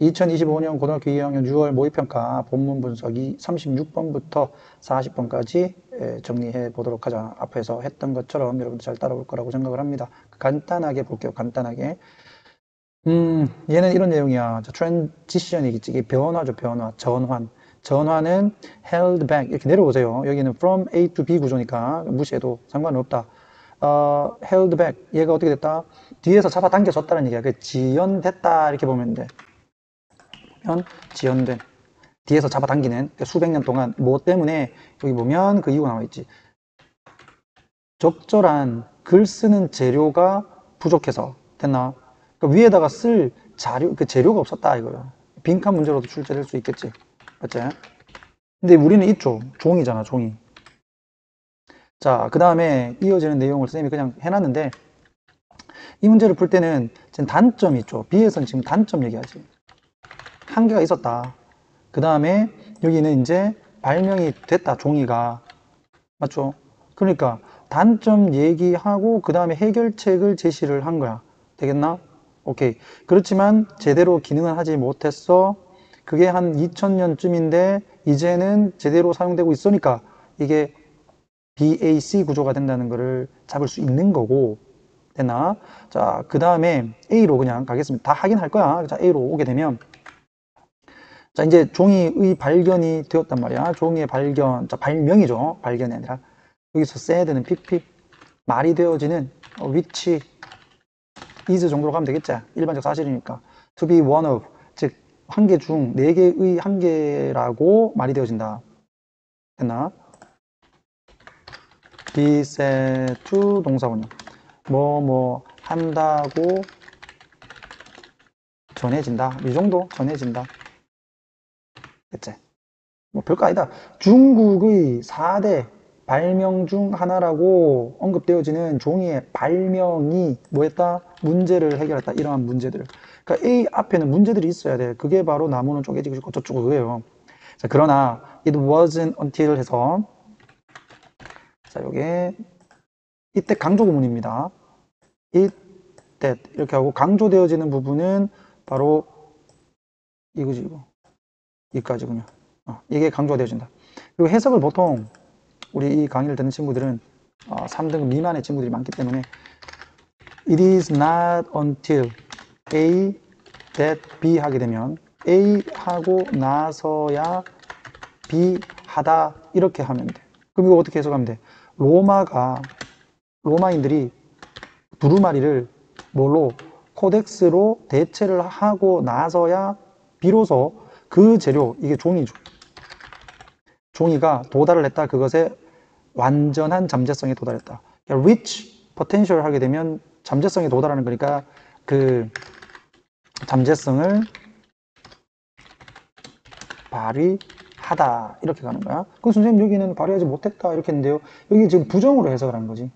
2025년 고등학교 2학년 6월 모의평가 본문 분석이 36번부터 40번까지 정리해 보도록 하자. 앞에서 했던 것처럼 여러분들 잘 따라올 거라고 생각을 합니다. 간단하게 볼게요. 간단하게. 얘는 이런 내용이야. 트랜지션이겠지. 이게 변화죠, 변화. 전환. 전환은 held back. 이렇게 내려오세요. 여기는 from A to B 구조니까 무시해도 상관은 없다. held back. 얘가 어떻게 됐다? 뒤에서 잡아당겨졌다는 얘기야. 그 지연됐다. 이렇게 보면 돼. 지연된. 뒤에서 잡아당기는 수백 년 동안 뭐 때문에 여기 보면 그 이유가 나와 있지. 적절한 글 쓰는 재료가 부족해서 됐나? 그러니까 위에다가 쓸 자료, 그 재료가 없었다 이거예요. 빈칸 문제로도 출제될 수 있겠지. 맞지? 근데 우리는 있죠. 종이잖아, 종이. 자, 그 다음에 이어지는 내용을 선생님이 그냥 해놨는데 이 문제를 풀 때는 지금 단점이 있죠. B에서는 지금 단점 얘기하지. 한계가 있었다. 그 다음에 여기는 이제 발명이 됐다, 종이가. 맞죠? 그러니까 단점 얘기하고 그 다음에 해결책을 제시를 한 거야. 되겠나? 오케이. 그렇지만 제대로 기능을 하지 못했어. 그게 한 2000년쯤인데 이제는 제대로 사용되고 있으니까 이게 BAC 구조가 된다는 거를 잡을 수 있는 거고. 됐나? 자, 그 다음에 A로 그냥 가겠습니다. 다 하긴 할 거야. 자, A로 오게 되면 자, 이제 종이의 발견이 되었단 말이야. 종이의 발견, 자, 발명이죠. 발견이 아니라. 여기서 써야 되는 PP. 말이 되어지는 which is 정도로 가면 되겠지. 일반적 사실이니까. to be one of, 즉, 한 개 중, 네 개의 한 개라고 말이 되어진다. 됐나? be said to 동사원형. 뭐 한다고 전해진다. 이 정도 전해진다. 됐지? 뭐 별거 아니다. 중국의 4대 발명 중 하나라고 언급되어지는 종이의 발명이 뭐했다? 문제를 해결했다. 이러한 문제들을. 그러니까 A 앞에는 문제들이 있어야 돼. 그게 바로 나무는 쪼개지고 어쩌고 그래요. 자, 그러나 it wasn't until 해서 자, 요게 이때 강조 구문입니다. it, that 이렇게 하고 강조되어지는 부분은 바로 이거지 이거. 이까지군요. 이게 강조되어진다. 그리고 해석을 보통 우리 이 강의를 듣는 친구들은 3등급 미만의 친구들이 많기 때문에 it is not until A that B 하게 되면 A 하고 나서야 B 하다 이렇게 하면 돼. 그럼 이거 어떻게 해석하면 돼? 로마인들이 두루마리를 뭘로? 코덱스로 대체를 하고 나서야 비로소 그 재료, 이게 종이죠. 종이가 도달을 했다. 그것에 완전한 잠재성에 도달했다. reach potential 하게 되면 잠재성에 도달하는 거니까 그 잠재성을 발휘하다 이렇게 가는 거야. 그 선생님 여기는 발휘하지 못했다 이렇게 했는데요. 여기 지금 부정으로 해석을 한 거지.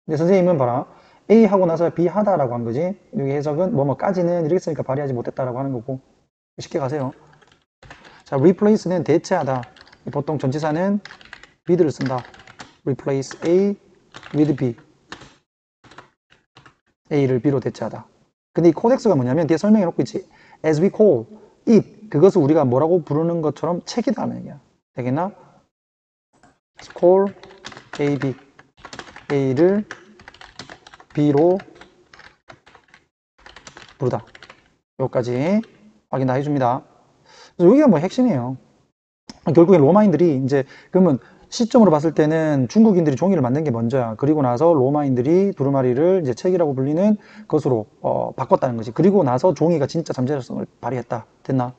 근데 선생님은 봐라. A 하고 나서 B 하다라고 한 거지. 여기 해석은 뭐뭐까지는 이렇게 쓰니까 발휘하지 못했다라고 하는 거고. 쉽게 가세요. 자, replace는 대체하다. 보통 전치사는 with를 쓴다. replace A with B. A를 B로 대체하다. 근데 이 코덱스가 뭐냐면 뒤에 설명해 놓고 있지. as we call it. 그것을 우리가 뭐라고 부르는 것처럼 책이다는 얘기야. 되겠나? call A, B. A를 B로 부르다. 여기까지 확인 다 해줍니다. 여기가 뭐 핵심이에요. 결국엔 로마인들이 이제 그러면 시점으로 봤을 때는 중국인들이 종이를 만든 게 먼저야. 그리고 나서 로마인들이 두루마리를 이제 책이라고 불리는 것으로 바꿨다는 거지. 그리고 나서 종이가 진짜 잠재성을 발휘했다. 됐나?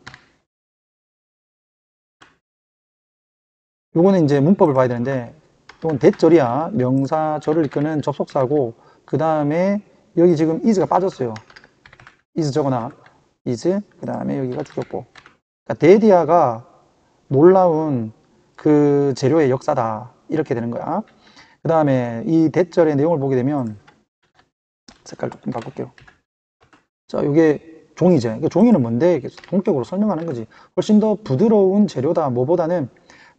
요거는 이제 문법을 봐야 되는데 이건 대절이야. 명사절을 이끄는 접속사고 그 다음에 여기 지금 is가 빠졌어요. is 적어놔. is 그 다음에 여기가 죽였고 그러니까 데디아가 놀라운 그 재료의 역사다 이렇게 되는 거야. 그 다음에 이 대절의 내용을 보게 되면 색깔 조금 바꿀게요. 자, 이게 종이제. 그러니까 종이는 뭔데? 본격으로 설명하는 거지. 훨씬 더 부드러운 재료다. 뭐보다는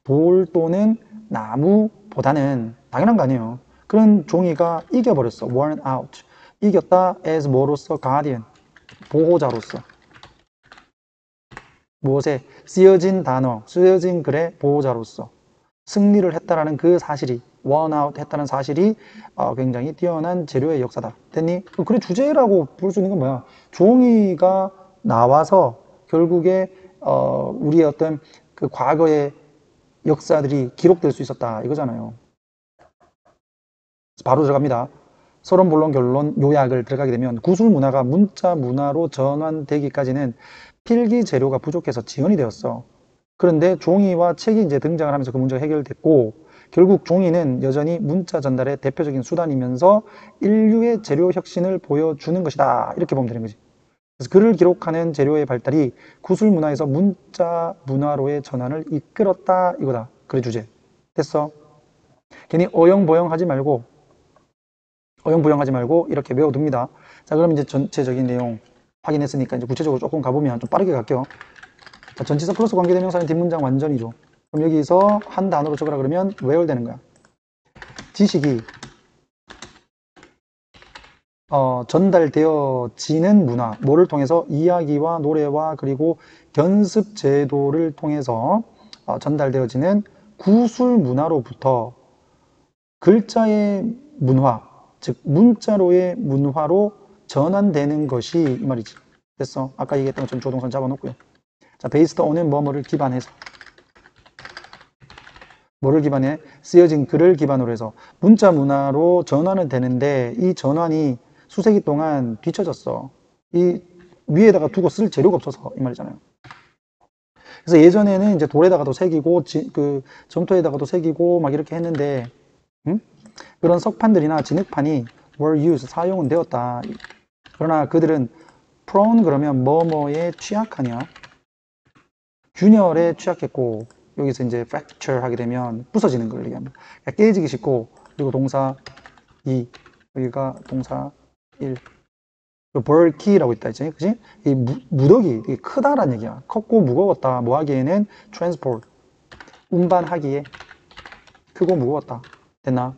돌 또는 나무보다는 당연한 거 아니에요. 그런 종이가 이겨버렸어. worn out. 이겼다 as 뭐로서? guardian. 보호자로서. 무엇에? 쓰여진 단어, 쓰여진 글의 보호자로서 승리를 했다라는 그 사실이, 원아웃 했다는 사실이 굉장히 뛰어난 재료의 역사다. 됐니? 그래, 주제라고 부를 수 있는 건 뭐야? 종이가 나와서 결국에 우리의 어떤 그 과거의 역사들이 기록될 수 있었다 이거잖아요. 바로 들어갑니다. 서론, 본론, 결론, 요약을 들어가게 되면 구술 문화가 문자 문화로 전환되기까지는 필기 재료가 부족해서 지연이 되었어. 그런데 종이와 책이 이제 등장을 하면서 그 문제가 해결됐고, 결국 종이는 여전히 문자 전달의 대표적인 수단이면서 인류의 재료 혁신을 보여주는 것이다. 이렇게 보면 되는 거지. 그래서 글을 기록하는 재료의 발달이 구술 문화에서 문자 문화로의 전환을 이끌었다. 이거다. 글의 주제. 됐어? 괜히 어영부영하지 말고 이렇게 외워둡니다. 자, 그럼 이제 전체적인 내용 확인했으니까 이제 구체적으로 조금 가보면 좀 빠르게 갈게요. 자, 전치사 플러스 관계대명사는 뒷문장 완전이죠. 그럼 여기서 한 단어로 적으라 그러면 where 되는 거야. 지식이 전달되어지는 문화, 뭐를 통해서? 이야기와 노래와 그리고 견습 제도를 통해서 전달되어지는 구술 문화로부터 글자의 문화, 즉 문자로의 문화로 전환되는 것이 이 말이지. 됐어? 아까 얘기했던 것처럼 조동선 잡아놓고요. 자, based on은 뭐뭐를 기반해서, 뭐를 기반해? 쓰여진 글을 기반으로 해서 문자 문화로 전환은 되는데 이 전환이 수세기 동안 뒤처졌어. 이 위에다가 두고 쓸 재료가 없어서 이 말이잖아요. 그래서 예전에는 이제 돌에다가도 새기고 그 점토에다가도 새기고 막 이렇게 했는데 그런 석판들이나 진흙판이 were used, 사용은 되었다. 그러나 그들은 prone 그러면 뭐뭐에 취약하냐? 균열에 취약했고, 여기서 이제 fracture 하게 되면 부서지는 걸 얘기합니다. 그러니까 깨지기 쉽고, 그리고 동사 2, 여기가 동사 1. bulky라고 있다 했지, 그지? 이 무더기, 이게 크다란 얘기야. 컸고 무거웠다. 뭐 하기에는 transport, 운반하기에 크고 무거웠다. 됐나?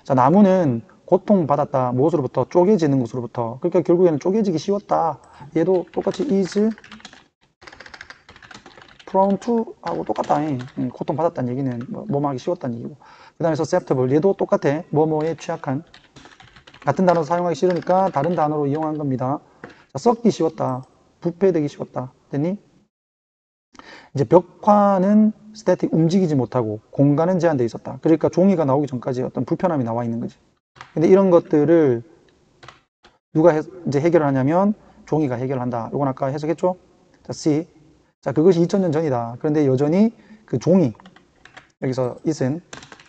자, 나무는 고통받았다. 무엇으로부터? 쪼개지는 것으로부터. 그러니까 결국에는 쪼개지기 쉬웠다. 얘도 똑같이 is prone to 하고 똑같다. 고통받았다는 얘기는 뭐뭐 하기 쉬웠다는 얘기고. 그 다음에 susceptible. 얘도 똑같아. 뭐뭐에 취약한. 같은 단어 사용하기 싫으니까 다른 단어로 이용한 겁니다. 자, 썩기 쉬웠다. 부패되기 쉬웠다. 됐니? 이제 벽화는 스태틱, 움직이지 못하고 공간은 제한되어 있었다. 그러니까 종이가 나오기 전까지 어떤 불편함이 나와 있는 거지. 근데 이런 것들을 누가 이제 해결을 하냐면 종이가 해결한다. 이건 아까 해석했죠? 자, C. 자, 그것이 2000년 전이다. 그런데 여전히 그 종이, 여기서 it은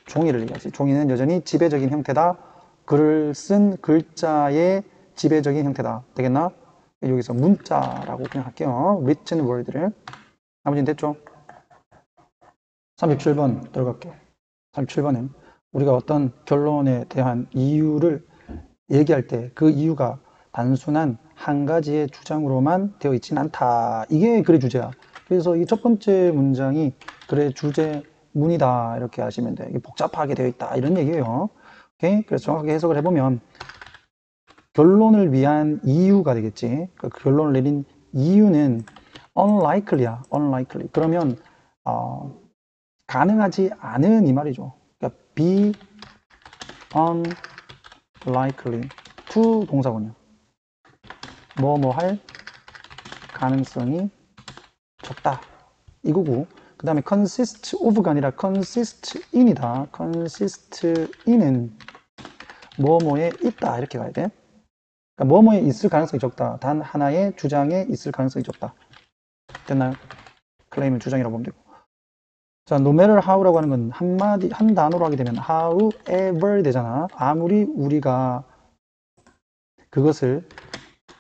종이를 얘기하지. 종이는 여전히 지배적인 형태다. 글을 쓴 글자의 지배적인 형태다. 되겠나? 여기서 문자라고 그냥 할게요. written word를. 나머지는 됐죠? 37번 들어갈게요. 37번은 우리가 어떤 결론에 대한 이유를 얘기할 때 그 이유가 단순한 한 가지의 주장으로만 되어 있진 않다. 이게 글의 주제야. 그래서 이 첫 번째 문장이 글의 주제문이다. 이렇게 하시면 돼. 이게 복잡하게 되어 있다. 이런 얘기예요. 오케이? 그래서 정확하게 해석을 해보면 결론을 위한 이유가 되겠지. 그 결론을 내린 이유는 unlikely야. unlikely. 그러면 가능하지 않은 이 말이죠. 그러니까 be unlikely to 동사군요. 뭐 할 가능성이 적다. 이거고. 그 다음에 consist of가 아니라 consist in이다. consist in은 뭐뭐에 있다. 이렇게 가야 돼. 그러니까 뭐뭐에 있을 가능성이 적다. 단 하나의 주장에 있을 가능성이 적다. 됐나요? 클레임을 주장이라고 보면 되고. 자, no matter how라고 하는 건 한마디, 한 단어로 하게 되면 however 되잖아. 아무리 우리가 그것을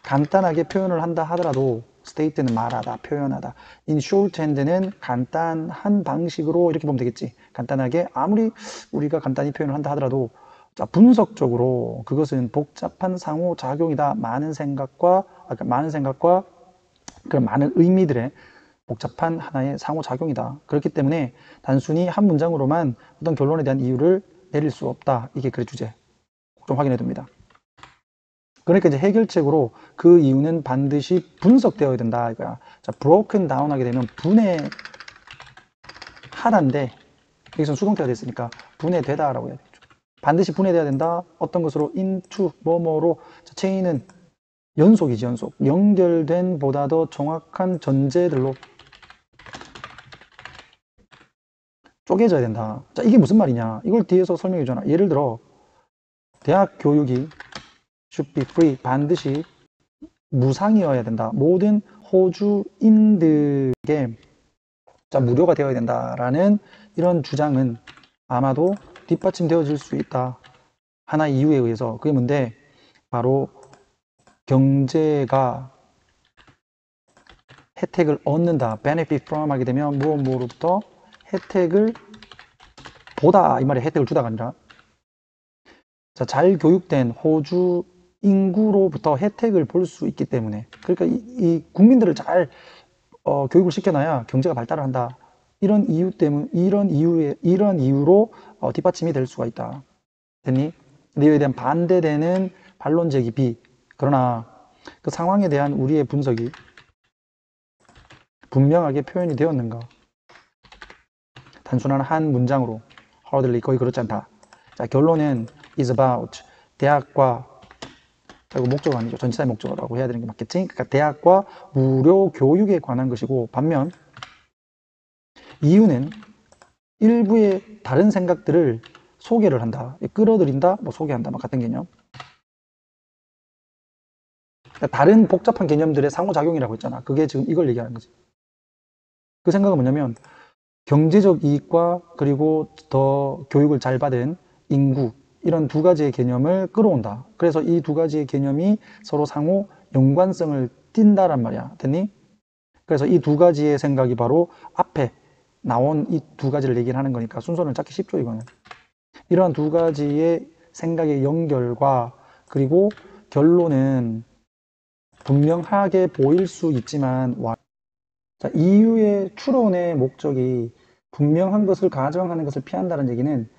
간단하게 표현을 한다 하더라도 state는 말하다, 표현하다. in shorthand는 간단한 방식으로 이렇게 보면 되겠지. 간단하게 아무리 우리가 간단히 표현을 한다 하더라도 자, 분석적으로 그것은 복잡한 상호작용이다. 많은 생각과 그런 많은 의미들의 복잡한 하나의 상호작용이다. 그렇기 때문에 단순히 한 문장으로만 어떤 결론에 대한 이유를 내릴 수 없다. 이게 글의 주제. 좀 확인해 둡니다. 그러니까 이제 해결책으로 그 이유는 반드시 분석되어야 된다 이거야. 자, broken down 하게 되면 분해하다인데 여기서 수동태가 됐으니까 분해되다라고 해야 되죠. 반드시 분해돼야 된다. 어떤 것으로 into 뭐뭐로. 자, 체인은 연속이지, 연속. 연결된 보다 더 정확한 전제들로 쪼개져야 된다. 자, 이게 무슨 말이냐? 이걸 뒤에서 설명해 주잖아. 예를 들어 대학 교육이 should be free, 반드시 무상이어야 된다. 모든 호주인들에게 자, 무료가 되어야 된다라는 이런 주장은 아마도 뒷받침되어질 수 있다. 하나의 이유에 의해서. 그게 뭔데? 바로 경제가 혜택을 얻는다. benefit from 하게 되면 무엇으로부터 혜택을 보다 이 말이 혜택을 주다가 아니라 자, 잘 교육된 호주 인구로부터 혜택을 볼 수 있기 때문에 그러니까 이 국민들을 잘 교육을 시켜놔야 경제가 발달을 한다. 이런 이유 때문 이런 이유로 뒷받침이 될 수가 있다. 됐니? 근데 이에 대한 반대되는 반론 제기 B. 그러나 그 상황에 대한 우리의 분석이 분명하게 표현이 되었는가? 단순한 한 문장으로 hardly 거의 그렇지 않다. 자, 결론은 is about 대학과 이거 목적어 아니죠. 전치사의 목적어라고 해야 되는 게 맞겠지? 그러니까 대학과 무료 교육에 관한 것이고 반면 이유는 일부의 다른 생각들을 소개를 한다. 끌어들인다, 뭐 소개한다, 뭐 같은 개념. 그러니까 다른 복잡한 개념들의 상호작용이라고 했잖아. 그게 지금 이걸 얘기하는 거지. 그 생각은 뭐냐면 경제적 이익과 그리고 더 교육을 잘 받은 인구 이런 두 가지의 개념을 끌어온다. 그래서 이 두 가지의 개념이 서로 상호 연관성을 띈다란 말이야. 됐니? 그래서 이 두 가지의 생각이 바로 앞에 나온 이 두 가지를 얘기를 하는 거니까 순서는 찾기 쉽죠, 이거는. 이러한 두 가지의 생각의 연결과 그리고 결론은 분명하게 보일 수 있지만 자, 이유의 추론의 목적이 분명한 것을 가정하는 것을 피한다는 얘기는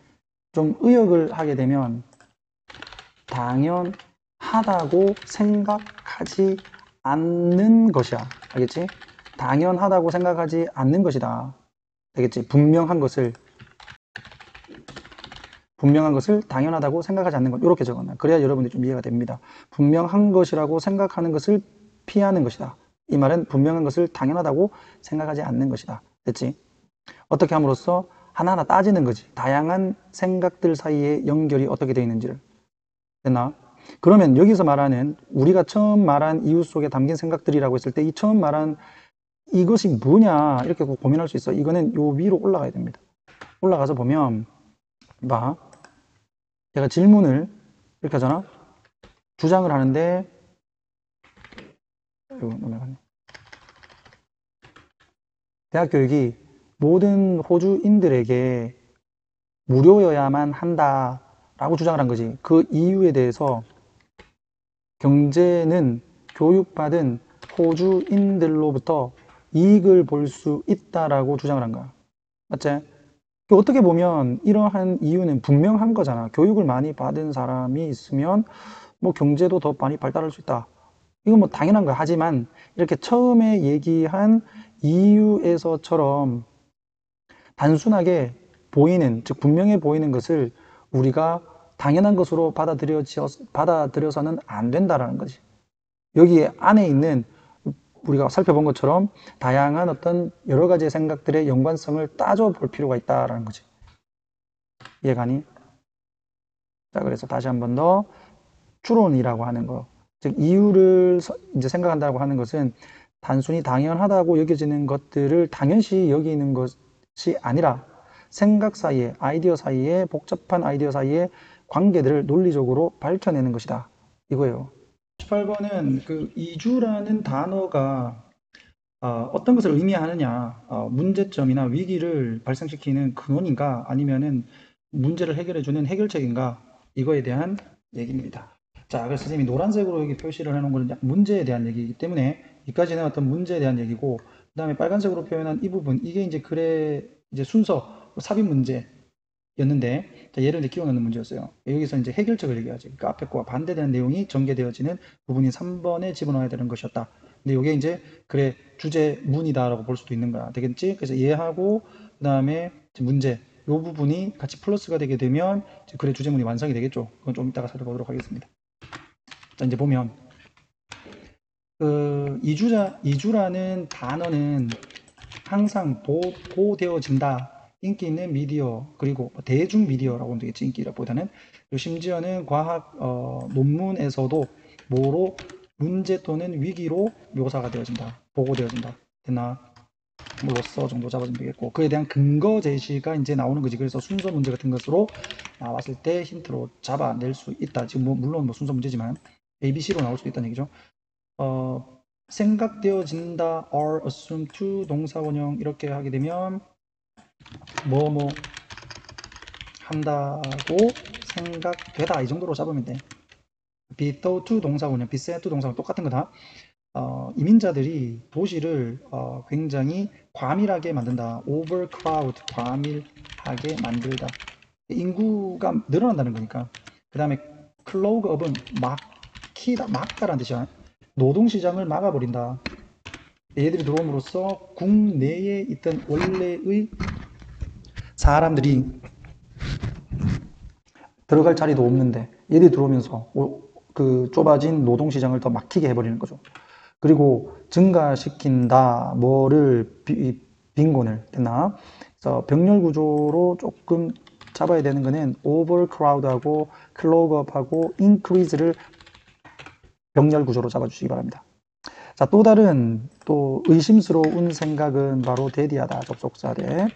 좀 의역을 하게 되면 당연하다고 생각하지 않는 것이야. 알겠지? 당연하다고 생각하지 않는 것이다. 되겠지? 분명한 것을 당연하다고 생각하지 않는 것. 이렇게 적었나. 그래야 여러분들이 좀 이해가 됩니다. 분명한 것이라고 생각하는 것을 피하는 것이다. 이 말은 분명한 것을 당연하다고 생각하지 않는 것이다. 됐지? 어떻게 함으로써 하나하나 따지는 거지. 다양한 생각들 사이에 연결이 어떻게 되어 있는지를. 됐나? 그러면 여기서 말하는 우리가 처음 말한 이유 속에 담긴 생각들이라고 했을 때 이 처음 말한 이것이 뭐냐 이렇게 고민할 수 있어. 이거는 요 위로 올라가야 됩니다. 올라가서 보면 봐. 제가 질문을 이렇게 하잖아. 주장을 하는데 이거 넘어가네. 대학 교육이 모든 호주인들에게 무료여야만 한다라고 주장을 한 거지. 그 이유에 대해서 경제는 교육받은 호주인들로부터 이익을 볼 수 있다라고 주장을 한 거야. 맞지? 어떻게 보면 이러한 이유는 분명한 거잖아. 교육을 많이 받은 사람이 있으면 뭐 경제도 더 많이 발달할 수 있다. 이건 뭐 당연한 거야. 하지만 이렇게 처음에 얘기한 이유에서처럼 단순하게 보이는, 즉 분명해 보이는 것을 우리가 당연한 것으로 받아들여서는 안 된다라는 거지. 여기 안에 있는 우리가 살펴본 것처럼 다양한 어떤 여러 가지의 생각들의 연관성을 따져볼 필요가 있다라는 거지. 이해가니? 자, 그래서 다시 한 번 더 추론이라고 하는 거, 즉 이유를 이제 생각한다고 하는 것은 단순히 당연하다고 여겨지는 것들을 당연시 여기는 것이 아니라 생각 사이에, 아이디어 사이에, 복잡한 아이디어 사이에 관계들을 논리적으로 밝혀내는 것이다. 이거예요. 18번은 그 이주라는 단어가 어떤 것을 의미하느냐, 문제점이나 위기를 발생시키는 근원인가 아니면은 문제를 해결해주는 해결책인가, 이거에 대한 얘기입니다. 자, 그래서 선생님이 노란색으로 여기 표시를 해놓은 것은 문제에 대한 얘기이기 때문에 여기까지는 어떤 문제에 대한 얘기고, 그 다음에 빨간색으로 표현한 이 부분, 이게 이제 글의 이제 순서, 삽입 문제, 였는데, 자, 얘를 이제 끼워 넣는 문제였어요. 여기서 이제 해결책을 얘기하지. 그러니까 앞에 거와 반대되는 내용이 전개되어지는 부분이 3번에 집어넣어야 되는 것이었다. 근데 이게 이제 그래 주제문이다라고 볼 수도 있는 거야. 되겠지? 그래서 얘하고 그다음에 문제 요 부분이 같이 플러스가 되게 되면 그래 주제문이 완성이 되겠죠. 그건 좀 이따가 살펴보도록 하겠습니다. 자, 이제 보면 그 이주라는 단어는 항상 보되어진다. 인기 있는 미디어, 그리고 대중 미디어라고 하면 되겠지, 인기라보다는. 그리고 심지어는 과학 논문에서도 뭐로 문제 또는 위기로 묘사가 되어진다. 보고되어진다. 됐나? 뭐로써 정도 잡아주면 되겠고, 그에 대한 근거 제시가 이제 나오는 거지. 그래서 순서 문제 같은 것으로 나왔을 때 힌트로 잡아낼 수 있다. 지금 물론 순서 문제지만 ABC로 나올 수 있다는 얘기죠. 생각되어진다, are assumed to 동사 원형 이렇게 하게 되면 뭐뭐 한다고 생각되다 이 정도로 잡으면 돼. be thought to 동사 원형, be said to 동사 원형 똑같은 거다. 이민자들이 도시를 굉장히 과밀하게 만든다. overcrowd, 과밀하게 만들다. 인구가 늘어난다는 거니까. 그 다음에 clog up은 막다라는 뜻이야. 노동시장을 막아버린다. 얘들이 들어옴으로써 국내에 있던 원래의 사람들이 들어갈 자리도 없는데 얘들이 들어오면서 그 좁아진 노동시장을 더 막히게 해버리는 거죠. 그리고 증가시킨다, 뭐를 빈곤을 됐나? 그래서 병렬 구조로 조금 잡아야 되는 거는 overcrowd하고 clogup하고 increase를 병렬 구조로 잡아주시기 바랍니다. 자, 또 다른 또 의심스러운 생각은 바로 대디하다, 접속사래.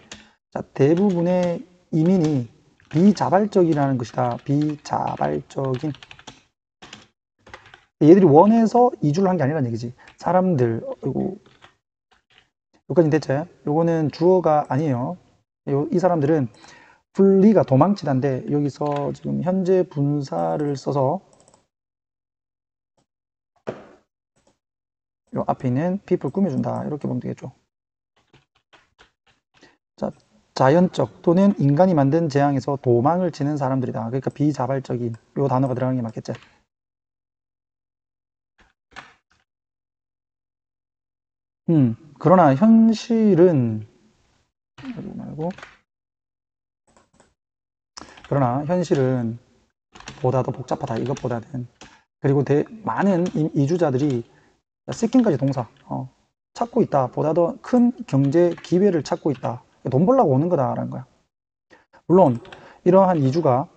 자, 대부분의 이민이 비자발적이라는 것이다. 비자발적인. 얘들이 원해서 이주를 한 게 아니라는 얘기지. 사람들, 그리고 여기까지 됐죠? 요거는 주어가 아니에요. 이 사람들은 플리가 도망치다인데 여기서 지금 현재 분사를 써서 요 앞에 있는 people 꾸며준다. 이렇게 보면 되겠죠. 자, 자연적 또는 인간이 만든 재앙에서 도망을 치는 사람들이다. 그러니까 비자발적인 요 단어가 들어가는 게 맞겠지. 그러나 현실은 말고 그러나 현실은 보다 더 복잡하다. 이것보다는. 그리고 많은 이주자들이 seeking까지 동사 찾고 있다. 보다 더 큰 경제 기회를 찾고 있다. 돈 벌려고 오는 거다라는 거야. 물론 이러한 이주가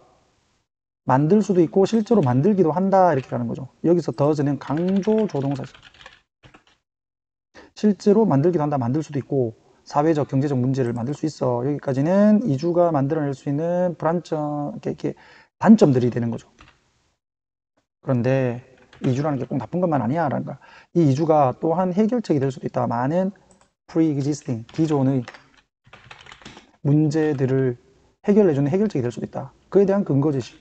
만들 수도 있고 실제로 만들기도 한다 이렇게 하는 거죠. 여기서 does는 강조 조동사지. 실제로 만들기도 한다, 만들 수도 있고 사회적 경제적 문제를 만들 수 있어. 여기까지는 이주가 만들어낼 수 있는 이렇게 단점들이 되는 거죠. 그런데 이주라는 게 꼭 나쁜 것만 아니야 라는 거야. 이 이주가 또한 해결책이 될 수도 있다. 많은 pre-existing, 기존의 문제들을 해결해주는 해결책이 될 수도 있다. 그에 대한 근거 제시.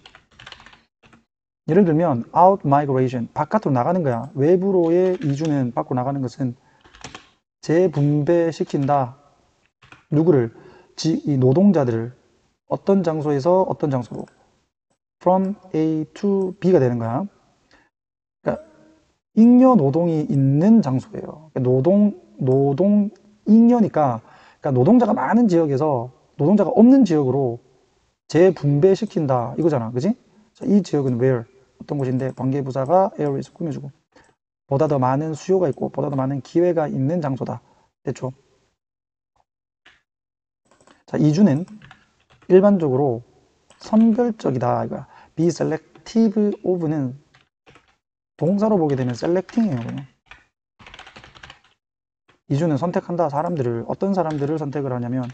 예를 들면 out migration, 바깥으로 나가는 거야. 외부로의 이주는 밖으로 나가는 것은 재분배시킨다. 누구를? 이 노동자들을 어떤 장소에서 어떤 장소로 from A to B가 되는 거야. 그러니까 잉여 노동이 있는 장소예요. 노동 잉여니까 그러니까 노동자가 많은 지역에서 노동자가 없는 지역으로 재분배시킨다 이거잖아, 그지? 자, 이 지역은 where 어떤 곳인데 관계부사가 are에서 꾸며주고 보다 더 많은 수요가 있고 보다 더 많은 기회가 있는 장소다. 됐죠? 자, 이주는 일반적으로 선별적이다. 이거야. be selective of는 동사로 보게 되면 selecting이에요. 그냥. 이주는 선택한다. 사람들을 어떤 사람들을 선택을 하냐면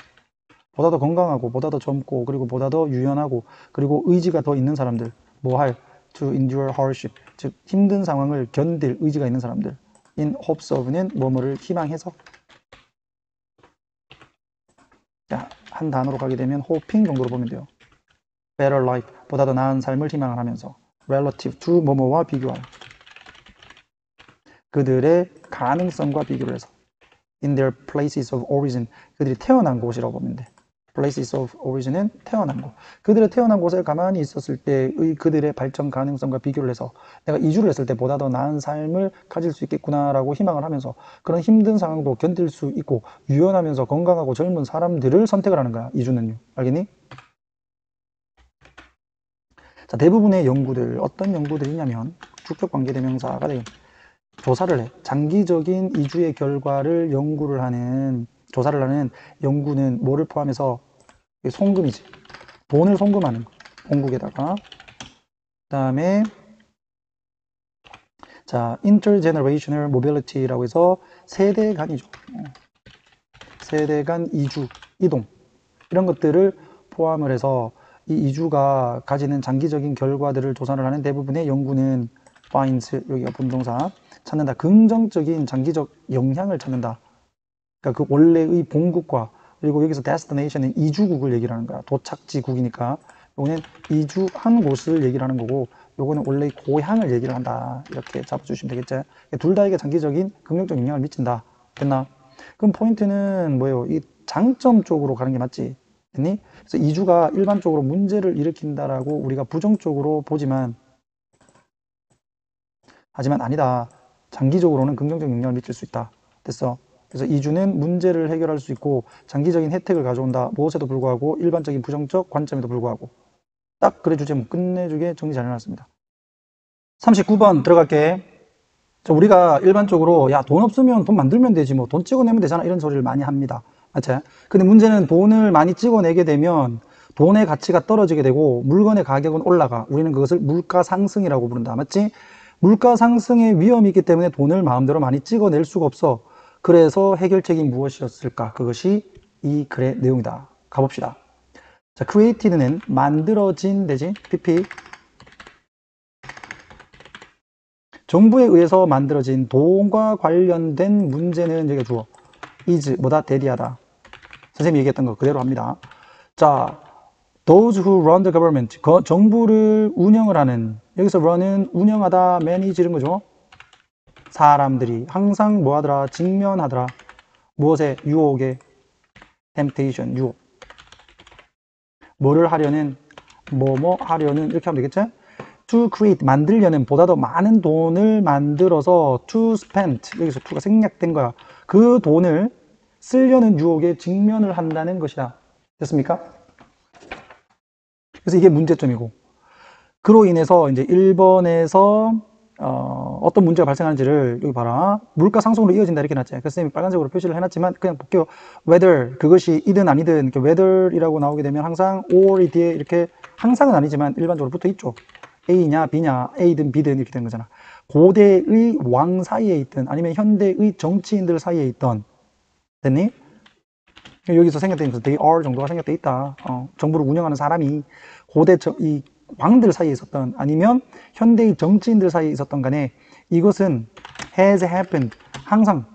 보다 더 건강하고 보다 더 젊고 그리고 보다 더 유연하고 그리고 의지가 더 있는 사람들. 뭐 할? to endure hardship. 즉 힘든 상황을 견딜 의지가 있는 사람들. in hopes of는 뭐뭐를 희망해서. 자, 한 단어로 가게 되면 hoping 정도로 보면 돼요. better life, 보다 더 나은 삶을 희망을 하면서 relative to 뭐뭐와 비교하여 그들의 가능성과 비교를 해서 in their places of origin, 그들이 태어난 곳이라고 보면 돼. places of origin은 태어난 곳. 그들의 태어난 곳에 가만히 있었을 때의 그들의 발전 가능성과 비교를 해서 내가 이주를 했을 때 보다 더 나은 삶을 가질 수 있겠구나라고 희망을 하면서 그런 힘든 상황도 견딜 수 있고 유연하면서 건강하고 젊은 사람들을 선택을 하는 거야. 이주는요. 알겠니? 자, 대부분의 연구들, 어떤 연구들이냐면 주격 관계대명사가 되겠네. 조사를 해. 장기적인 이주의 결과를 조사를 하는 연구는 뭐를 포함해서 송금이지. 돈을 송금하는 거. 본국에다가. 그 다음에 자, intergenerational mobility라고 해서 세대 간이죠. 세대 간 이주, 이동. 이런 것들을 포함을 해서 이 이주가 가지는 장기적인 결과들을 조사를 하는 대부분의 연구는 finds, 여기가 본동사, 찾는다. 긍정적인 장기적 영향을 찾는다. 그러니까 그 원래의 본국과 그리고 여기서 destination은 이주국을 얘기를 하는 거야. 도착지국이니까. 요거는 이주한 곳을 얘기를 하는 거고 요거는 원래 고향을 얘기를 한다. 이렇게 잡아주시면 되겠죠. 둘 다에게 장기적인 긍정적 영향을 미친다. 됐나? 그럼 포인트는 뭐예요? 이 장점 쪽으로 가는 게 맞지? 됐니? 그래서 이주가 일반적으로 문제를 일으킨다라고 우리가 부정적으로 보지만 하지만 아니다. 장기적으로는 긍정적 영향을 미칠 수 있다. 됐어? 그래서 이주는 문제를 해결할 수 있고 장기적인 혜택을 가져온다. 무엇에도 불구하고 일반적인 부정적 관점에도 불구하고 딱 그래 주제 뭐 끝내주게 정리 잘 해놨습니다. 39번 들어갈게. 자, 우리가 일반적으로 야, 돈 없으면 돈 만들면 되지 뭐 돈 찍어내면 되잖아 이런 소리를 많이 합니다. 맞지? 근데 문제는 돈을 많이 찍어내게 되면 돈의 가치가 떨어지게 되고 물건의 가격은 올라가. 우리는 그것을 물가 상승이라고 부른다. 맞지? 물가 상승의 위험이 있기 때문에 돈을 마음대로 많이 찍어낼 수가 없어. 그래서 해결책이 무엇이었을까? 그것이 이 글의 내용이다. 가봅시다. 자, created는 만들어진 되지? pp. 정부에 의해서 만들어진 돈과 관련된 문제는 여기가 주어. is 뭐다? 대리하다. 선생님이 얘기했던 거 그대로 합니다. 자, those who run the government. 정부를 운영을 하는. 여기서 run은 운영하다, manage 이런 거죠. 사람들이 항상 뭐 하더라? 직면하더라. 무엇에? 유혹에. temptation, 유혹. 뭐를 하려는, 뭐뭐 하려는 이렇게 하면 되겠죠? to create, 만들려는 보다 더 많은 돈을 만들어서 to spend, 여기서 to가 생략된 거야. 그 돈을 쓰려는 유혹에 직면을 한다는 것이다. 됐습니까? 그래서 이게 문제점이고. 그로 인해서 이제 1번에서 어떤 문제가 발생하는지를 여기 봐라. 물가 상승으로 이어진다 이렇게 놨죠. 그래서 선생님이 빨간색으로 표시를 해놨지만 그냥 볼게요. whether, 그것이 이든 아니든 이렇게 whether이라고 나오게 되면 항상 or이 뒤에 이렇게 항상은 아니지만 일반적으로 붙어 있죠. A냐 B냐 A든 B든 이렇게 된 거잖아. 고대의 왕 사이에 있든 아니면 현대의 정치인들 사이에 있던 됐니? 여기서 생략된 것은 they are 정도가 생략돼 있다. 정부를 운영하는 사람이 고대 이 왕들 사이에 있었던 아니면 현대의 정치인들 사이에 있었던 간에 이것은 has happened 항상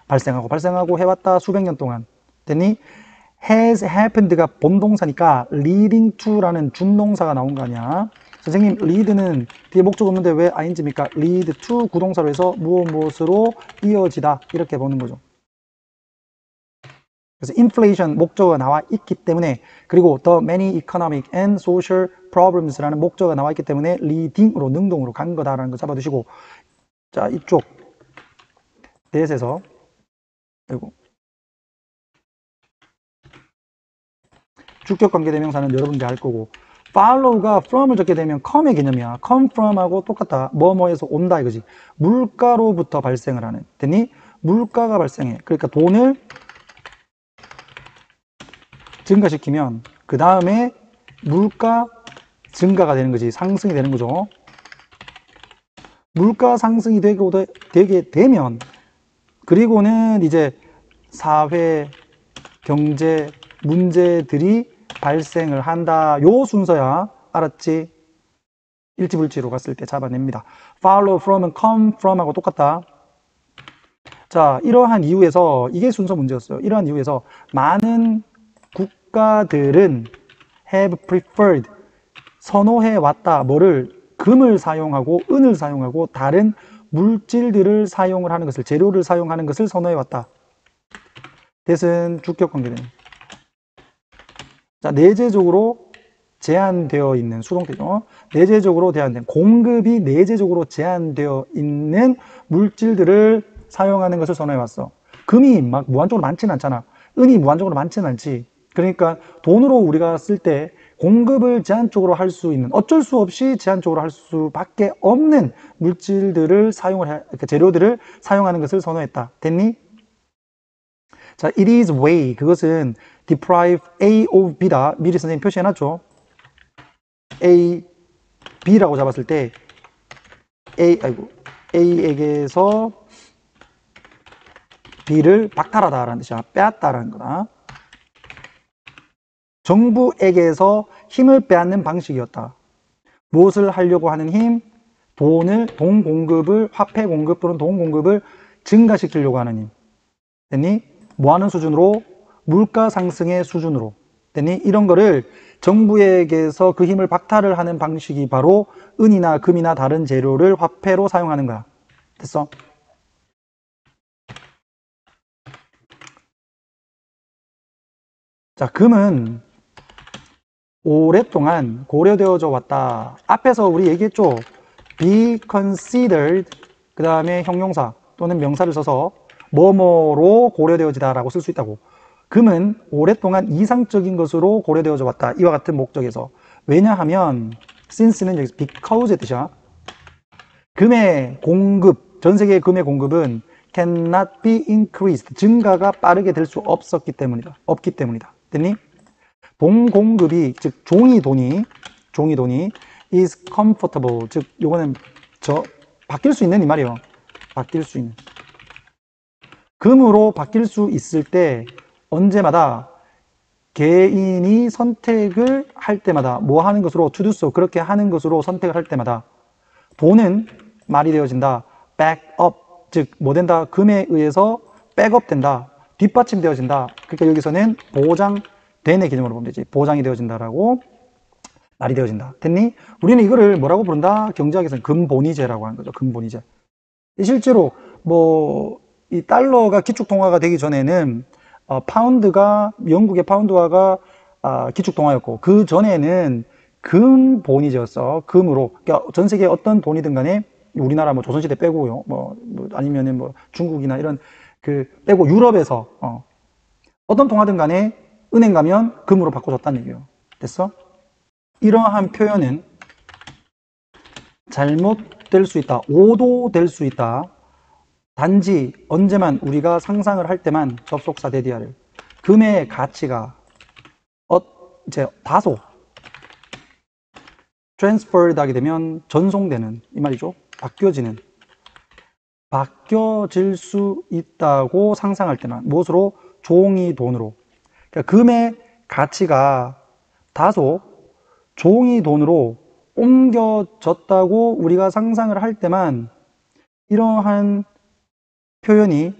발생하고 해왔다 수백 년 동안 됐니? has happened가 본동사니까 leading to라는 준동사가 나온 거 아니야. 선생님 lead는 뒤에 목적 없는데 왜 ing입니까? lead to 구동사로 해서 무엇으로 이어지다 이렇게 보는 거죠. 그래서 inflation 목적어가 나와 있기 때문에 그리고 the many economic and social problems라는 목적어가 나와 있기 때문에 leading으로 능동으로 간 거다라는 거 잡아두시고 자 이쪽 대에서 그리고 주격 관계대명사는 여러분들이 알 거고 follow가 from을 적게 되면 come의 개념이야. come from하고 똑같다. 뭐뭐에서 온다 이거지. 물가로부터 발생을 하는 됐니? 물가가 발생해. 그러니까 돈을 증가시키면 그 다음에 물가 증가가 되는 거지. 상승이 되는 거죠. 물가 상승이 되게 되면 그리고는 이제 사회, 경제 문제들이 발생을 한다. 요 순서야. 알았지? 일지불지로 갔을 때 잡아냅니다. follow from은 come from하고 똑같다. 자, 이러한 이유에서 이게 순서 문제였어요. 이러한 이유에서 많은 국가들은 have preferred 선호해 왔다. 뭐를? 금을 사용하고 은을 사용하고 다른 물질들을 사용을 하는 것을 재료를 사용하는 것을 선호해 왔다. 대신 주격 관계는 자, 내재적으로 제한되어 있는 수동태죠. 내재적으로 제한된 공급이 내재적으로 제한되어 있는 물질들을 사용하는 것을 선호해 왔어. 금이 막 무한적으로 많지는 않잖아. 은이 무한적으로 많지는 않지. 그러니까 돈으로 우리가 쓸 때 공급을 제한적으로 할 수 있는, 어쩔 수 없이 제한적으로 할 수밖에 없는 물질들을 재료들을 사용하는 것을 선호했다. 됐니? 자, it is way. 그것은 deprive A of B다. 미리 선생님 표시해놨죠. A, B라고 잡았을 때 A에게서 B를 박탈하다라는 뜻이야. 빼앗다라는 거다. 정부에게서 힘을 빼앗는 방식이었다. 무엇을 하려고 하는 힘? 돈 공급을, 화폐 공급 또는 돈 공급을 증가시키려고 하는 힘. 됐니? 뭐 하는 수준으로? 물가 상승의 수준으로. 됐니? 이런 거를 정부에게서 그 힘을 박탈을 하는 방식이 바로 은이나 금이나 다른 재료를 화폐로 사용하는 거야. 됐어? 자, 금은 오랫동안 고려되어져 왔다. 앞에서 우리 얘기했죠. be considered, 그 다음에 형용사 또는 명사를 써서 뭐뭐로 고려되어지다 라고 쓸 수 있다고. 금은 오랫동안 이상적인 것으로 고려되어져 왔다. 이와 같은 목적에서. 왜냐하면 since는 여기서 because의 뜻이야. 금의 공급, 전 세계의 금의 공급은 cannot be increased, 증가가 빠르게 될 수 없기 때문이다. 됐니? 돈 공급이, 즉 종이 돈이 is comfortable, 즉 요거는 바뀔 수 있는 이 말이에요. 바뀔 수 있는. 금으로 바뀔 수 있을 때 언제마다 개인이 선택을 할 때마다 뭐 하는 것으로 to do so, 그렇게 하는 것으로 선택을 할 때마다 돈은 말이 되어진다. back up, 즉 뭐 된다? 금에 의해서 백업 된다. 뒷받침되어진다. 그러니까 여기서는 보장된의 개념으로 보면 되지. 보장이 되어진다라고 말이 되어진다. 됐니? 우리는 이거를 뭐라고 부른다? 경제학에서는 금본위제라고 하는 거죠. 금본위제. 실제로 이 달러가 기축통화가 되기 전에는 파운드가, 영국의 파운드화가 기축통화였고, 그 전에는 금본위제였어. 금으로. 그러니까 전 세계 어떤 돈이든 간에 우리나라 조선시대 빼고요. 아니면은 중국이나 이런 빼고 유럽에서 어떤 통화든 간에 은행 가면 금으로 바꿔줬다는 얘기예요. 됐어? 이러한 표현은 잘못될 수 있다. 오도될 수 있다. 단지 언제만 우리가 상상을 할 때만 접속사 대디아를 금의 가치가 이제 다소 transferred 하게 되면 전송되는 이 말이죠. 바뀌어질 수 있다고 상상할 때만. 무엇으로? 종이 돈으로. 그러니까 금의 가치가 다소 종이 돈으로 옮겨졌다고 우리가 상상을 할 때만 이러한 표현이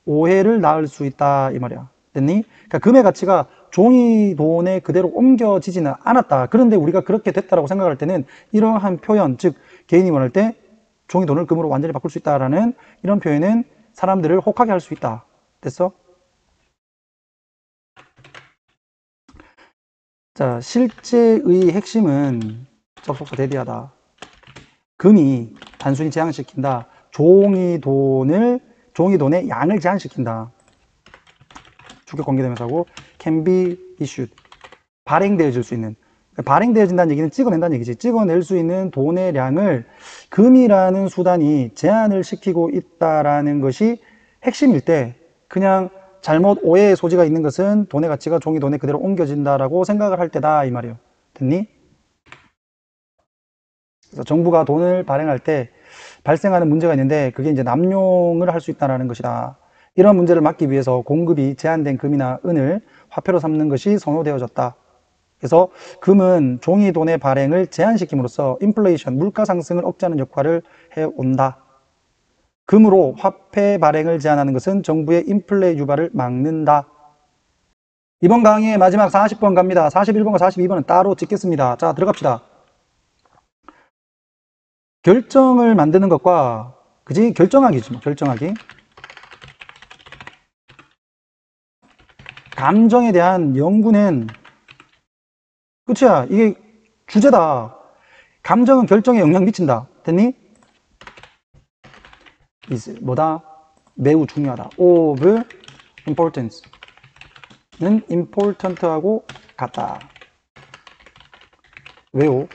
오해를 낳을 수 있다 이 말이야. 됐니? 그러니까 금의 가치가 종이 돈에 그대로 옮겨지지는 않았다. 그런데 우리가 그렇게 됐다라고 생각할 때는 이러한 표현, 즉 개인이 원할 때 종이 돈을 금으로 완전히 바꿀 수 있다라는 이런 표현은 사람들을 혹하게 할 수 있다. 됐어? 자, 실제의 핵심은 접속사 대디하다. 금이 단순히 제한시킨다. 종이 돈의 양을 제한시킨다. 주격 관계대명사고 can be issued. 발행되어질 수 있는. 발행되어진다는 얘기는 찍어낸다는 얘기지. 찍어낼 수 있는 돈의 량을 금이라는 수단이 제한을 시키고 있다라는 것이 핵심일 때 그냥 잘못 오해의 소지가 있는 것은 돈의 가치가 종이 돈에 그대로 옮겨진다라고 생각을 할 때다 이 말이에요. 됐니? 그래서 정부가 돈을 발행할 때 발생하는 문제가 있는데 그게 이제 남용을 할 수 있다는 것이다. 이런 문제를 막기 위해서 공급이 제한된 금이나 은을 화폐로 삼는 것이 선호되어졌다. 그래서 금은 종이 돈의 발행을 제한시킴으로써 인플레이션, 물가 상승을 억제하는 역할을 해온다. 금으로 화폐 발행을 제한하는 것은 정부의 인플레 유발을 막는다. 이번 강의의 마지막 40번 갑니다. 41번과 42번은 따로 찍겠습니다. 자, 들어갑시다. 결정을 만드는 것과, 그지? 결정하기지, 결정하기. 감정에 대한 연구는 끝이야. 이게 주제다. 감정은 결정에 영향 미친다. 됐니? is 뭐다? 매우 중요하다. of importance 는 important하고 같다. 왜요?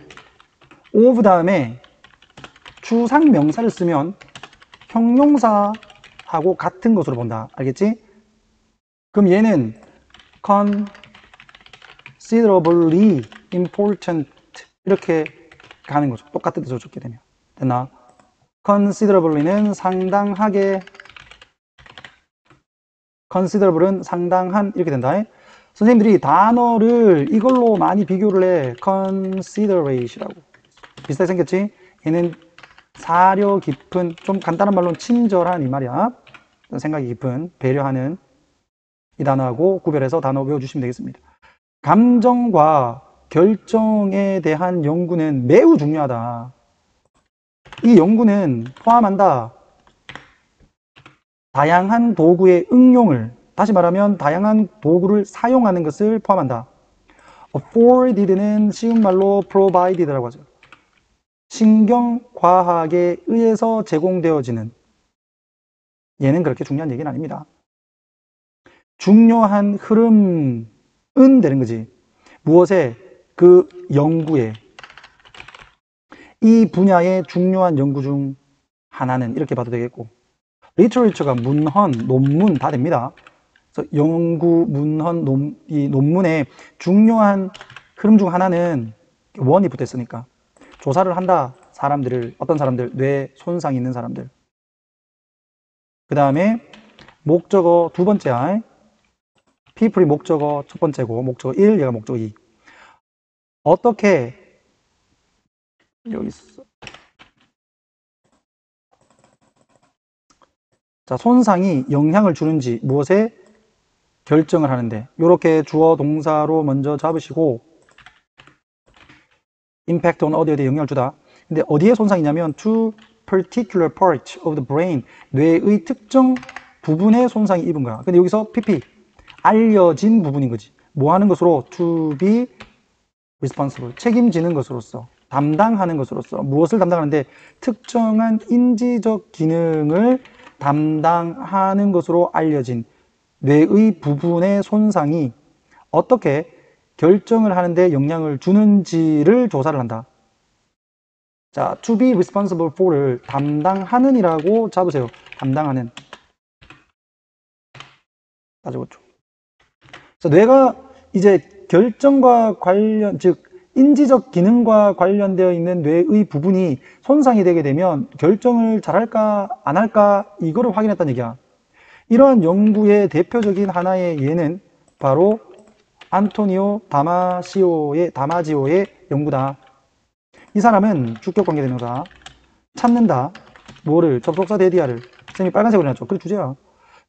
of 다음에 추상 명사를 쓰면 형용사하고 같은 것으로 본다. 알겠지? 그럼 얘는 considerably important 이렇게 가는 거죠. 똑같은 뜻으로 적게 되면. 됐나? considerably는 상당하게, considerable은 상당한 이렇게 된다. 선생님들이 단어를 이걸로 많이 비교를 해. considerate이라고. 비슷하게 생겼지? 얘는 사려 깊은, 좀 간단한 말로는 친절한 이 말이야. 생각이 깊은, 배려하는 이 단어하고 구별해서 단어 외워주시면 되겠습니다. 감정과 결정에 대한 연구는 매우 중요하다. 이 연구는 포함한다. 다양한 도구의 응용을, 다시 말하면 다양한 도구를 사용하는 것을 포함한다. afforded는 쉬운 말로 provided라고 하죠. 신경과학에 의해서 제공되어지는, 얘는 그렇게 중요한 얘기는 아닙니다. 중요한 흐름은 되는 거지. 무엇에? 그 연구에. 이 분야의 중요한 연구 중 하나는 이렇게 봐도 되겠고, 리터레이처가 문헌, 논문 다 됩니다. 그래서 연구, 문헌, 이 논문의 중요한 흐름 중 하나는 원이 붙어 있으니까 조사를 한다. 사람들을, 어떤 사람들, 뇌 손상이 있는 사람들. 그 다음에 목적어 두 번째야. people이 목적어 첫 번째고, 목적어 1, 얘가 목적어 2. 어떻게, 여기 있어. 자, 손상이 영향을 주는지 무엇에 결정을 하는데, 이렇게 주어 동사로 먼저 잡으시고, impact on 어디에 대해 영향을 주다. 근데 어디에 손상이냐면 to particular part of the brain, 뇌의 특정 부분에 손상이 입은 거야. 근데 여기서 pp, 알려진 부분인 거지. 뭐 하는 것으로? to be responsible, 책임지는 것으로서, 담당하는 것으로서. 무엇을 담당하는데? 특정한 인지적 기능을 담당하는 것으로 알려진 뇌의 부분의 손상이 어떻게 결정을 하는데 영향을 주는지를 조사를 한다. 자, to be responsible for를 담당하는 이라고 잡으세요. 담당하는. 따져보죠. 자, 뇌가 이제 결정과 관련, 즉 인지적 기능과 관련되어 있는 뇌의 부분이 손상이 되게 되면 결정을 잘할까 안 할까 이거를 확인했다는 얘기야. 이러한 연구의 대표적인 하나의 예는 바로 안토니오 다마지오의 연구다. 이 사람은 주격 관계대명사, 찾는다. 뭐를? 접속사 데디아를. 선생님이 빨간색으로 해놨죠. 그 주제야.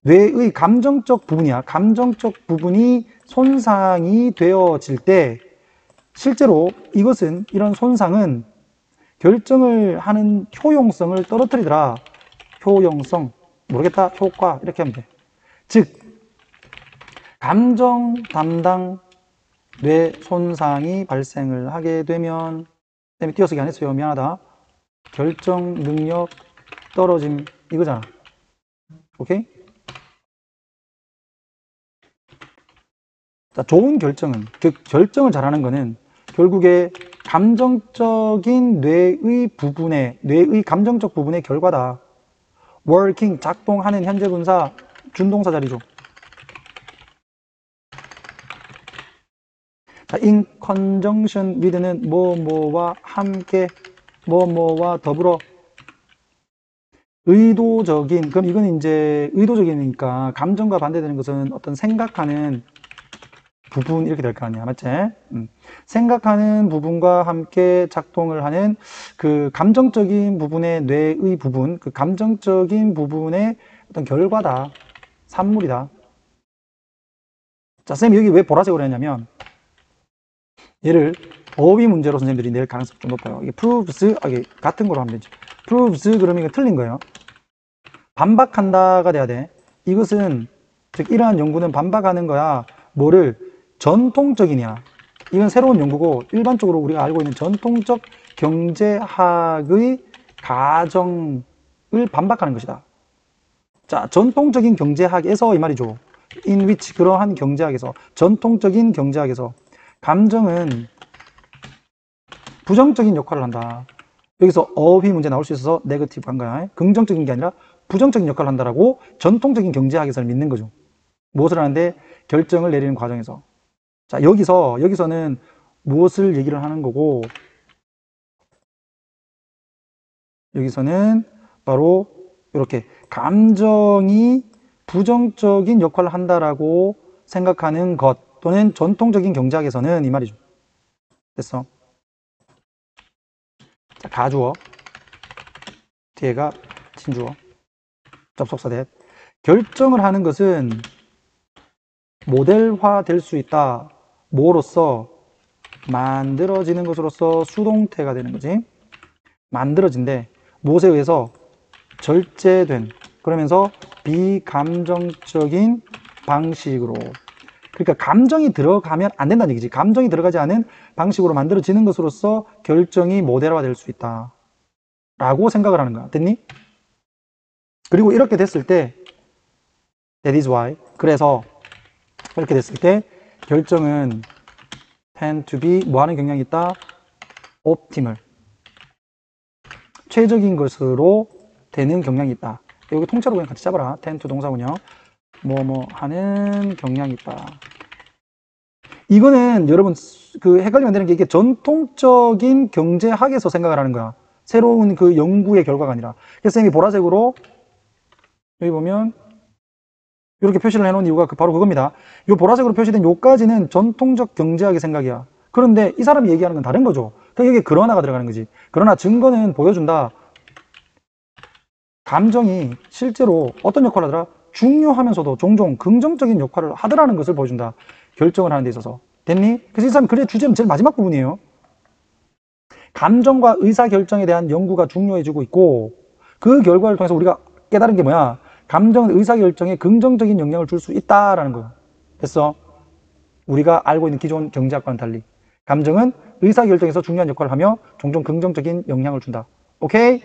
뇌의 감정적 부분이야. 감정적 부분이 손상이 되어질 때 실제로 이것은, 이런 손상은 결정을 하는 효용성을 떨어뜨리더라. 효용성, 모르겠다, 효과 이렇게 하면 돼. 즉 감정 담당 뇌 손상이 발생을 하게 되면, 쌤이 띄어쓰기 안 했어요. 미안하다. 결정 능력 떨어짐 이거잖아. 오케이? 자, 좋은 결정은, 즉 결정을 잘하는 거는 결국에 감정적인 뇌의 부분의, 뇌의 감정적 부분의 결과다. working, 작동하는 현재 분사 준동사 자리죠. 자, in conjunction with는 뭐뭐와 함께, 뭐뭐와 더불어. 의도적인, 그럼 이건 이제 의도적이니까 감정과 반대되는 것은 어떤 생각하는 부분 이렇게 될 거 아니야. 맞지? 생각하는 부분과 함께 작동을 하는 그 감정적인 부분의 뇌의 부분, 그 감정적인 부분의 어떤 결과다. 산물이다. 자, 쌤이 여기 왜 보라색으로 했냐면 얘를 어휘 문제로 선생님들이 낼 가능성이 좀 높아요. 이게 proves, 이게 같은 거로 하면 되지. proves 그러면 이거 틀린 거예요. 반박한다가 돼야 돼. 이것은, 즉 이러한 연구는 반박하는 거야. 뭐를? 전통적이냐. 이건 새로운 연구고 일반적으로 우리가 알고 있는 전통적 경제학의 가정을 반박하는 것이다. 자, 전통적인 경제학에서 이 말이죠. in which 그러한 경제학에서 전통적인 경제학에서 감정은 부정적인 역할을 한다. 여기서 어휘 문제 나올 수 있어서 네거티브 한 거야. 긍정적인 게 아니라 부정적인 역할을 한다라고 전통적인 경제학에서는 믿는 거죠. 무엇을 하는데? 결정을 내리는 과정에서. 자, 여기서는 무엇을 얘기를 하는 거고, 여기서는 바로 이렇게 감정이 부정적인 역할을 한다라고 생각하는 것 또는 전통적인 경제학에서는 이 말이죠. 됐어? 자, 가주어 뒤에가 진주어 접속사 대 결정을 하는 것은 모델화 될 수 있다. 뭐로써? 만들어지는 것으로서 수동태가 되는 거지. 만들어진대. 무엇에 의해서? 절제된, 그러면서 비감정적인 방식으로. 그러니까 감정이 들어가면 안 된다는 얘기지. 감정이 들어가지 않은 방식으로 만들어지는 것으로서 결정이 모델화 될 수 있다 라고 생각을 하는 거야. 됐니? 그리고 이렇게 됐을 때 that is why, 그래서 이렇게 됐을 때 결정은 tend to be 뭐 하는 경향이 있다? optimal, 최적인 것으로 되는 경향이 있다. 여기 통째로 그냥 같이 잡아라. tend to 동사군요. 뭐 하는 경향이 있다. 이거는 여러분 그 헷갈리면 안 되는 게 이게 전통적인 경제학에서 생각을 하는 거야. 새로운 그 연구의 결과가 아니라. 그래서 쌤이 보라색으로 여기 보면 이렇게 표시를 해놓은 이유가 바로 그겁니다. 이 보라색으로 표시된 요까지는 전통적 경제학의 생각이야. 그런데 이 사람이 얘기하는 건 다른 거죠. 그러니까 여기에 그러나가 들어가는 거지. 그러나 증거는 보여준다. 감정이 실제로 어떤 역할을 하더라? 중요하면서도 종종 긍정적인 역할을 하더라는 것을 보여준다. 결정을 하는 데 있어서. 됐니? 그래서 이 사람 글의 주제는 제일 마지막 부분이에요. 감정과 의사결정에 대한 연구가 중요해지고 있고, 그 결과를 통해서 우리가 깨달은 게 뭐야? 감정은 의사결정에 긍정적인 영향을 줄 수 있다라는 거예요. 됐어? 우리가 알고 있는 기존 경제학과는 달리 감정은 의사결정에서 중요한 역할을 하며 종종 긍정적인 영향을 준다. 오케이?